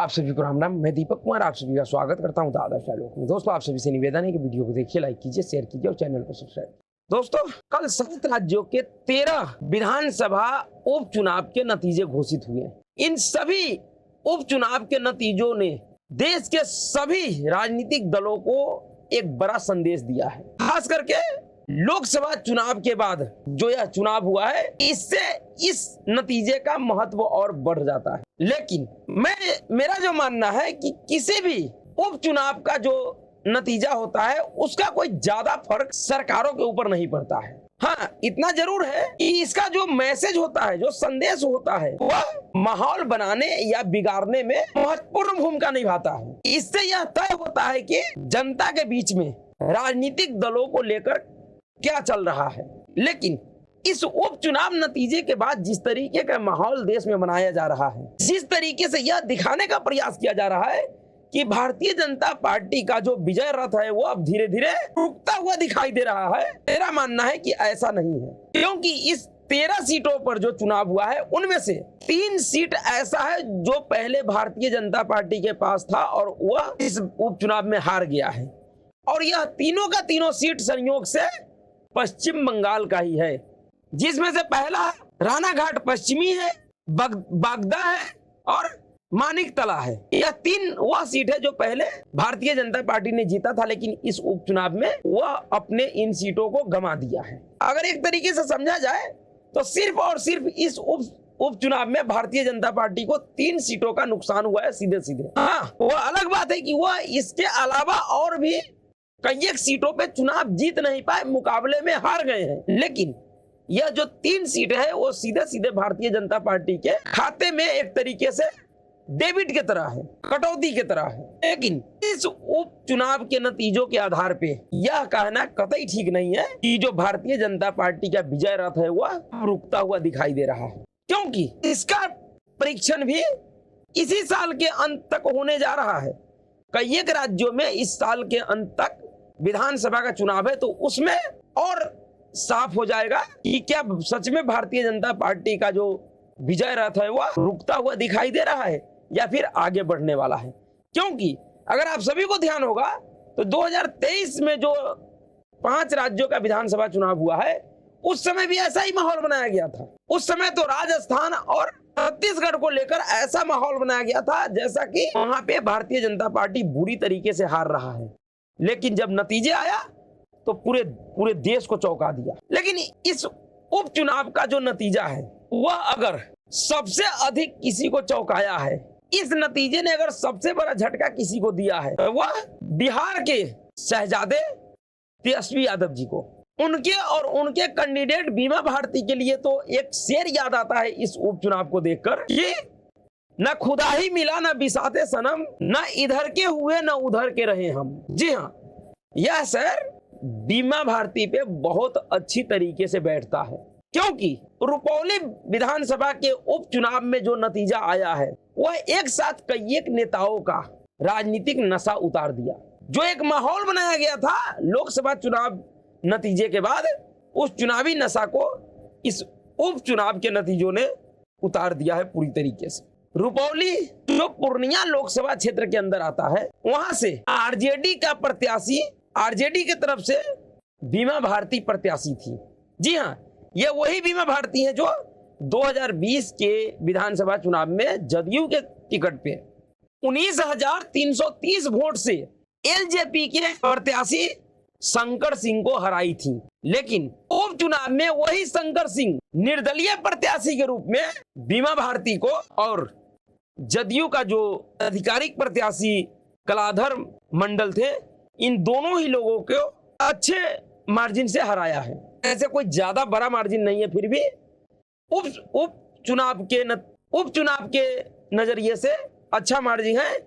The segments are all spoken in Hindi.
आप सभी को राम राम। मैं दीपक कुमार आप सभी का स्वागत करता हूं आदर्श डायलॉग में। दोस्तों, आप सभी से निवेदन है कि वीडियो को देखिए, लाइक कीजिए, शेयर कीजिए और चैनल को सब्सक्राइब। दोस्तों, कल 7 राज्यों के 13 विधानसभा उपचुनाव के नतीजे घोषित हुए। इन सभी उपचुनाव के नतीजों ने देश के सभी राजनीतिक दलों को एक बड़ा संदेश दिया है। खास करके लोकसभा चुनाव के बाद जो यह चुनाव हुआ है, इससे इस नतीजे का महत्व और बढ़ जाता है। लेकिन मेरा जो मानना है कि किसी भी उपचुनाव का जो नतीजा होता है उसका कोई ज्यादा फर्क सरकारों के ऊपर नहीं पड़ता है। हाँ, इतना जरूर है कि इसका जो मैसेज होता है, जो संदेश होता है, वह माहौल बनाने या बिगाड़ने में महत्वपूर्ण भूमिका निभाता है। इससे यह तय होता है कि जनता के बीच में राजनीतिक दलों को लेकर क्या चल रहा है। लेकिन इस उपचुनाव नतीजे के बाद जिस तरीके का माहौल देश में बनाया जा रहा है, जिस तरीके से यह दिखाने का प्रयास किया जा रहा है कि भारतीय जनता पार्टी का जो विजय रथ है वो अब धीरे धीरे रुकता हुआ दिखाई दे रहा है, मेरा मानना है कि ऐसा नहीं है। क्योंकि इस 13 सीटों पर जो चुनाव हुआ है उनमें से 3 सीट ऐसा है जो पहले भारतीय जनता पार्टी के पास था और वह इस उपचुनाव में हार गया है। और यह तीनों का तीनों सीट संयोग से पश्चिम बंगाल का ही है, जिसमें से पहला राणा घाट पश्चिमी है, बागदा है और मानिक तला है। यह 3 वह सीट है जो पहले भारतीय जनता पार्टी ने जीता था, लेकिन इस उपचुनाव में वह अपने इन सीटों को गंवा दिया है। अगर एक तरीके से समझा जाए तो सिर्फ और सिर्फ इस उपचुनाव में भारतीय जनता पार्टी को 3 सीटों का नुकसान हुआ है सीधे सीधे। हाँ, वह अलग बात है कि वह इसके अलावा और भी कई एक सीटों पे चुनाव जीत नहीं पाए, मुकाबले में हार गए हैं। लेकिन यह जो 3 सीट है वो सीधे सीधे भारतीय जनता पार्टी के खाते में एक तरीके से डेबिट की तरह है, कटौती की तरह है। लेकिन इस उपचुनाव के नतीजों के आधार पे यह कहना कतई ठीक नहीं है कि जो भारतीय जनता पार्टी का विजय रथ है वह रुकता हुआ दिखाई दे रहा है, क्योंकि इसका परीक्षण भी इसी साल के अंत तक होने जा रहा है। कई एक राज्यों में इस साल के अंत तक विधानसभा का चुनाव है, तो उसमें और साफ हो जाएगा कि क्या सच में भारतीय जनता पार्टी का जो विजय रथ है वह रुकता हुआ दिखाई दे रहा है या फिर आगे बढ़ने वाला है। क्योंकि अगर आप सभी को ध्यान होगा तो 2023 में जो 5 राज्यों का विधानसभा चुनाव हुआ है, उस समय भी ऐसा ही माहौल बनाया गया था। उस समय तो राजस्थान और छत्तीसगढ़ को लेकर ऐसा माहौल बनाया गया था जैसा कि वहां पे भारतीय जनता पार्टी बुरी तरीके से हार रहा है। लेकिन जब नतीजे आया तो पूरे देश को चौंका दिया। लेकिन इस उपचुनाव का जो नतीजा है वह अगर सबसे अधिक किसी को चौंकाया है, इस नतीजे ने अगर सबसे बड़ा झटका किसी को दिया है, वह बिहार के शहजादे तेजस्वी यादव जी को। उनके और उनके कैंडिडेट बीमा भारती के लिए तो एक शेर याद आता है इस उपचुनाव को देखकर कि न खुदा ही मिला न बिसाते सनम, न इधर के हुए न उधर के रहे हम। जी हाँ, यह शेर बीमा भारती पे बहुत अच्छी तरीके से बैठता है, क्योंकि रुपौली विधानसभा के उपचुनाव में जो नतीजा आया है वह एक साथ कई एक नेताओं का राजनीतिक नशा उतार दिया। जो एक माहौल बनाया गया था लोकसभा चुनाव नतीजे के बाद, उस चुनावी नशा को इस उपचुनाव के नतीजों ने उतार दिया है पूरी तरीके से। रुपौली जो पूर्णिया लोकसभा क्षेत्र के अंदर आता है, वहां से आरजेडी का प्रत्याशी, आरजेडी की तरफ से बीमा भारती प्रत्याशी थी। जी हाँ, ये वही बीमा भारती है जो 2020 के विधानसभा चुनाव में जदयू के टिकट पे 19,330 वोट से एलजेपी के प्रत्याशी शंकर सिंह को हराई थी। लेकिन उपचुनाव में वही शंकर सिंह निर्दलीय प्रत्याशी के रूप में बीमा भारती को और जदयू का जो आधिकारिक प्रत्याशी कलाधर मंडल थे, इन दोनों ही लोगों को अच्छे मार्जिन से हराया है। ऐसे कोई ज्यादा बड़ा मार्जिन नहीं है, फिर भी उपचुनाव के नजरिए से अच्छा मार्जिन है।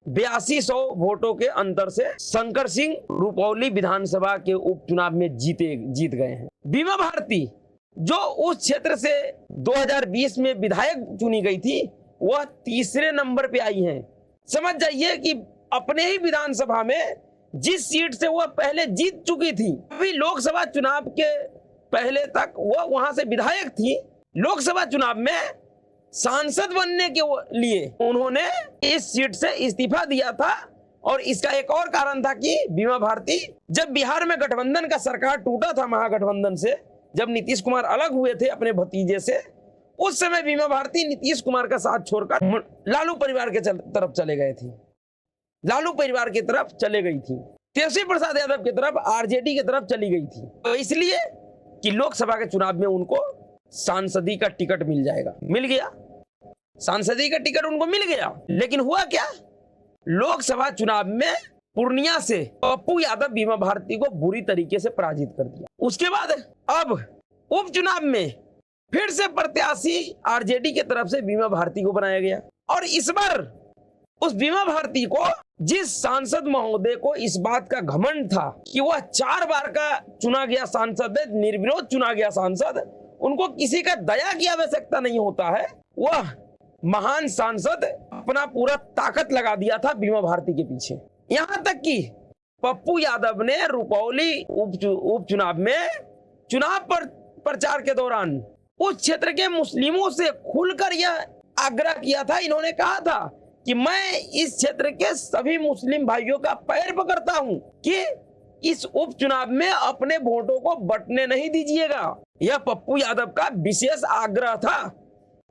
8200 वोटों के अंतर से शंकर सिंह रुपौली विधानसभा के उपचुनाव में जीत गए हैं। बीमा भारती जो उस क्षेत्र से 2020 में विधायक चुनी गई थी, वह तीसरे नंबर पे आई हैं। समझ जाइए कि अपने ही विधानसभा में जिस सीट से वह पहले जीत चुकी थी, अभी लोकसभा चुनाव के पहले तक वह वहां से विधायक थी, लोकसभा चुनाव में सांसद बनने के लिए उन्होंने इस सीट से इस्तीफा दिया था। और इसका एक और कारण था कि बीमा भारती, जब बिहार में गठबंधन का सरकार टूटा था महागठबंधन से, जब नीतीश कुमार अलग हुए थे अपने भतीजे से, उस समय बीमा भारती नीतीश कुमार का साथ छोड़कर लालू परिवार के तरफ चले गए थे, लालू परिवार की तरफ चले गई थी, तेजस्वी प्रसाद यादव की तरफ, आरजेडी की तरफ चली गई थी। तो इसलिए कि लोकसभा के चुनाव में उनको सांसदी का टिकट मिल जाएगा, मिल गया, सांसदी का टिकट उनको मिल गया। लेकिन हुआ क्या, लोकसभा चुनाव में पूर्णिया से पप्पू यादव बीमा भारती को बुरी तरीके से पराजित कर दिया। उसके बाद अब उपचुनाव में फिर से प्रत्याशी आरजेडी के तरफ से बीमा भारती को बनाया गया। और इस बार उस बीमा भारती को, जिस सांसद महोदय को इस बात का घमंड था कि वह 4 बार का चुना गया सांसद है, निर्विरोध चुना गया सांसद, उनको किसी का दया की आवश्यकता नहीं होता है, वह महान सांसद अपना पूरा ताकत लगा दिया था बीमा भारती के पीछे। यहां तक कि पप्पू यादव ने रुपौली उपचुनाव में चुनाव पर प्रचार के दौरान उस क्षेत्र के मुस्लिमों से खुलकर यह आग्रह किया था। इन्होंने कहा था कि मैं इस क्षेत्र के सभी मुस्लिम भाइयों का पैर पकड़ता हूं कि इस उपचुनाव में अपने वोटों को बंटने नहीं दीजिएगा। यह पप्पू यादव का विशेष आग्रह था।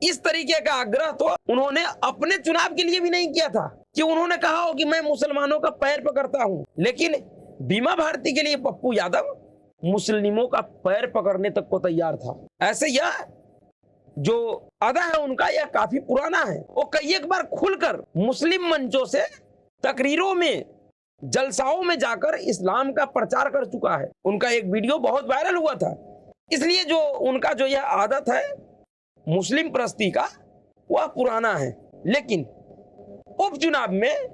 इस तरीके का आग्रह तो उन्होंने अपने चुनाव के लिए भी नहीं किया था कि उन्होंने कहा हो कि मैं मुसलमानों का पैर पकड़ता हूं, लेकिन बीमा भारती के लिए पप्पू यादव मुस्लिमों का पैर पकड़ने तक को तैयार था। ऐसे यह जो अदा है उनका, यह काफी पुराना है। वो कई एक बार खुलकर मुस्लिम मंचों से तकरीरों में, जलसाओं में जाकर इस्लाम का प्रचार कर चुका है। उनका एक वीडियो बहुत वायरल हुआ था। इसलिए जो उनका जो यह आदत है मुस्लिम परस्ती का, वह पुराना है। लेकिन उपचुनाव में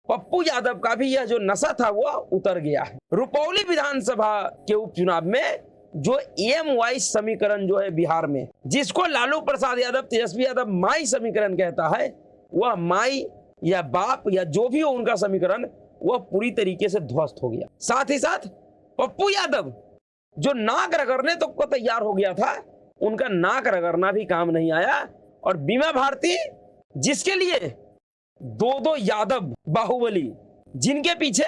पप्पू यादव का भी यह जो नशा था वह उतर गया है। रुपौली विधानसभा के उपचुनाव में जो एम वाइज समीकरण जो है बिहार में, जिसको लालू प्रसाद यादव, तेजस्वी यादव माई समीकरण कहता है, वह माई या बाप या जो भी हो उनका समीकरण, वह पूरी तरीके से ध्वस्त हो गया। साथ ही साथ पप्पू यादव जो नाक रगड़ने तक को तैयार हो गया था, उनका नाक रगड़ना भी काम नहीं आया। और बीमा भारती, जिसके लिए 2-2 यादव बाहुबली, जिनके पीछे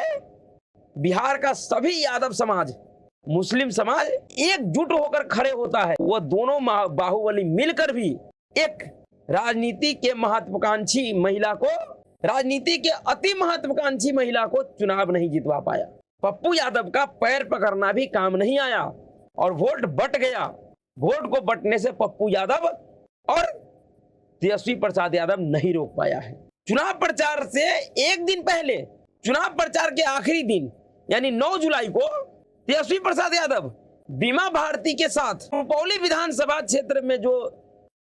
बिहार का सभी यादव समाज, मुस्लिम समाज एकजुट होकर खड़े होता है, वह दोनों बाहुबली मिलकर भी एक राजनीति के महत्वाकांक्षी महिला को, राजनीति के अति महत्वाकांक्षी महिला को चुनाव नहीं जितवा पाया। पप्पू यादव का पैर पकड़ना भी काम नहीं आया और वोट बट गया। वोट को बटने से पप्पू यादव और तेजस्वी प्रसाद यादव नहीं रोक पाया है। चुनाव प्रचार से एक दिन पहले, चुनाव प्रचार के आखिरी दिन यानी 9 जुलाई को तेजस्वी प्रसाद यादव बीमा भारती के साथ रुपौली विधानसभा क्षेत्र में जो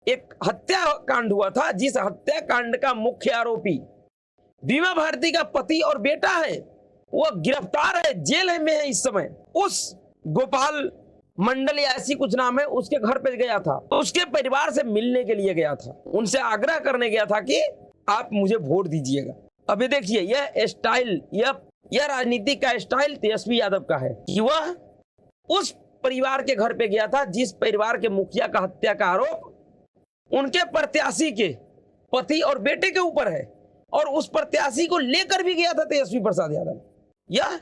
एक हत्याकांड हुआ था, जिस हत्याकांड का मुख्य आरोपी बीमा भारती का पति और बेटा है, वह गिरफ्तार है, जेल में है इस समय। उस गोपाल मंडल या ऐसी कुछ नाम है, उसके घर पे गया था, तो उसके परिवार से मिलने के लिए गया था, उनसे आग्रह करने गया था कि आप मुझे वोट दीजिएगा। अब ये देखिए, यह स्टाइल, यह राजनीति का स्टाइल तेजस्वी यादव का है कि वह उस परिवार के घर पे गया था जिस परिवार के मुखिया का हत्या का आरोप उनके प्रत्याशी के पति और बेटे के ऊपर है, और उस प्रत्याशी को लेकर भी गया था तेजस्वी प्रसाद यादव। यह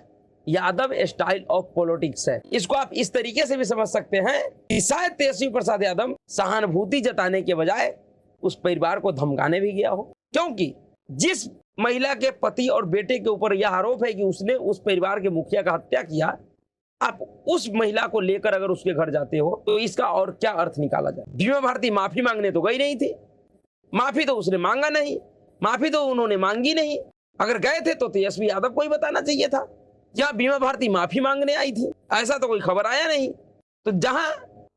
यादव स्टाइल ऑफ पॉलिटिक्स है। इसको आप इस तरीके से भी समझ सकते हैं कि शायद तेजस्वी प्रसाद यादव सहानुभूति जताने के बजाय उस परिवार को धमकाने भी गया हो, क्योंकि जिस महिला के पति और बेटे के ऊपर यह आरोप है कि उसने उस परिवार के मुखिया का हत्या किया, आप उस महिला को लेकर अगर उसके घर जाते हो तो इसका और क्या अर्थ निकाला जाए। बीमा भारती माफी मांगने तो गई नहीं थी, माफी तो उसने मांगा नहीं, माफी तो उन्होंने मांगी नहीं। अगर गए थे तो तेजस्वी यादव को ही बताना चाहिए था, या बीमा भारती माफी मांगने आई थी, ऐसा तो कोई खबर आया नहीं। तो जहां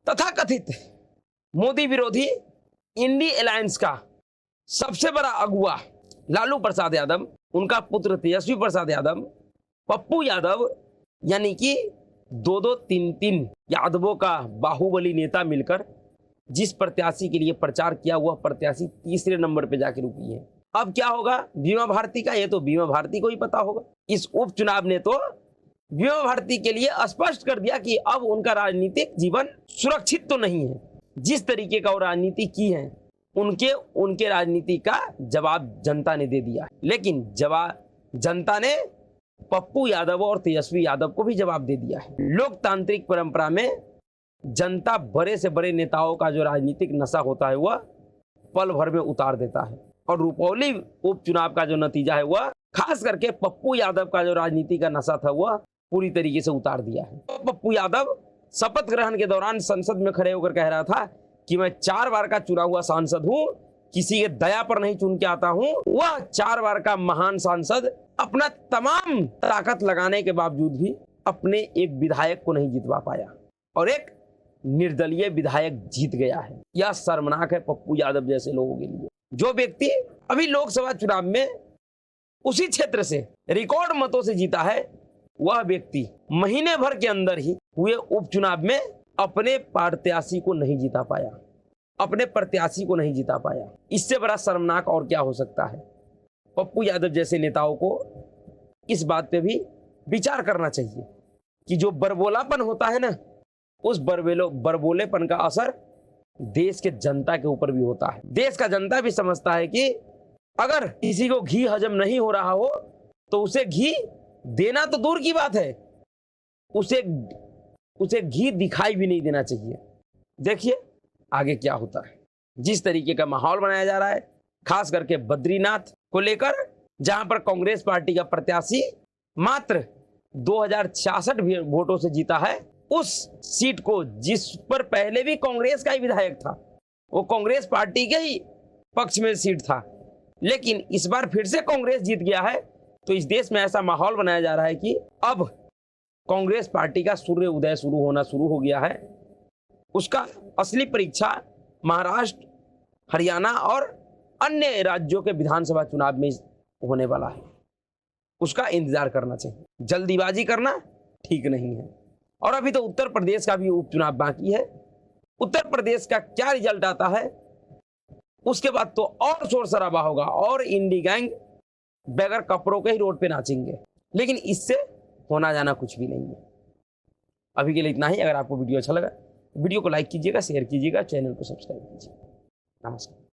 तथाकथित मोदी विरोधी इंडी अलायंस का सबसे बड़ा अगुआ लालू प्रसाद यादव, उनका पुत्र तेजस्वी प्रसाद यादव, पप्पू यादव, यानी कि 2-2, 3-3 यादवों का बाहुबली नेता मिलकर जिस प्रत्याशी के लिए प्रचार किया, वह प्रत्याशी तीसरे नंबर पे जाके रुकी है। अब क्या होगा बीमा भारती का, ये तो बीमा भारती को ही पता होगा। इस उपचुनाव ने तो बीमा भारती के लिए स्पष्ट कर दिया कि अब उनका राजनीतिक जीवन सुरक्षित तो नहीं है। जिस तरीके का वो राजनीति की है, उनके उनके राजनीति का जवाब जनता ने दे दिया, लेकिन जवाब जनता ने पप्पू यादव और तेजस्वी यादव को भी जवाब दे दिया है। लोकतांत्रिक परंपरा में जनता बड़े से बड़े नेताओं का जो राजनीतिक नशा होता है वह पल भर में उतार देता है, और रुपौली उपचुनाव का जो नतीजा है वह खास करके पप्पू यादव का जो राजनीति का नशा था वह पूरी तरीके से उतार दिया है। पप्पू यादव शपथ ग्रहण के दौरान संसद में खड़े होकर कह रहा था कि मैं 4 बार का चुना हुआ सांसद हूं, किसी के दया पर नहीं चुन के आता हूं। वह 4 बार का महान सांसद अपना तमाम ताकत लगाने के बावजूद भी अपने एक विधायक को नहीं जितवा पाया, और एक निर्दलीय विधायक जीत गया है। यह शर्मनाक है पप्पू यादव जैसे लोगों के लिए। जो व्यक्ति अभी लोकसभा चुनाव में उसी क्षेत्र से रिकॉर्ड मतों से जीता है, वह व्यक्ति महीने भर के अंदर ही हुए उपचुनाव में अपने प्रत्याशी को नहीं जिता पाया, अपने प्रत्याशी को नहीं जिता पाया। इससे बड़ा शर्मनाक और क्या हो सकता है। पप्पू यादव जैसे नेताओं को इस बात पे भी विचार करना चाहिए कि जो बरबोलापन होता है ना, उस बरबोलेपन का असर देश के जनता के ऊपर भी होता है। देश का जनता भी समझता है कि अगर किसी को घी हजम नहीं हो रहा हो तो उसे घी देना तो दूर की बात है, उसे घी दिखाई भी नहीं देना चाहिए। देखिए आगे क्या होता है। जिस तरीके का माहौल बनाया जा रहा है, खास करके बद्रीनाथ को लेकर, जहां पर कांग्रेस पार्टी का प्रत्याशी मात्र 2066 वोटों से जीता है, उस सीट को जिस पर पहले भी कांग्रेस का ही विधायक था, वो कांग्रेस पार्टी के ही पक्ष में सीट था, लेकिन इस बार फिर से कांग्रेस जीत गया है। तो इस देश में ऐसा माहौल बनाया जा रहा है कि अब कांग्रेस पार्टी का सूर्य उदय शुरू हो गया है। उसका असली परीक्षा महाराष्ट्र, हरियाणा और अन्य राज्यों के विधानसभा चुनाव में होने वाला है। उसका इंतजार करना चाहिए, जल्दीबाजी करना ठीक नहीं है। और अभी तो उत्तर प्रदेश का भी उपचुनाव बाकी है। उत्तर प्रदेश का क्या रिजल्ट आता है, उसके बाद तो और शोर शराबा होगा, और इंडी गैंग बगैर कपड़ों के ही रोड पे नाचेंगे, लेकिन इससे होना जाना कुछ भी नहीं है। अभी के लिए इतना ही। अगर आपको वीडियो अच्छा लगा, वीडियो को लाइक कीजिएगा, शेयर कीजिएगा, चैनल को सब्सक्राइब कीजिएगा। नमस्कार।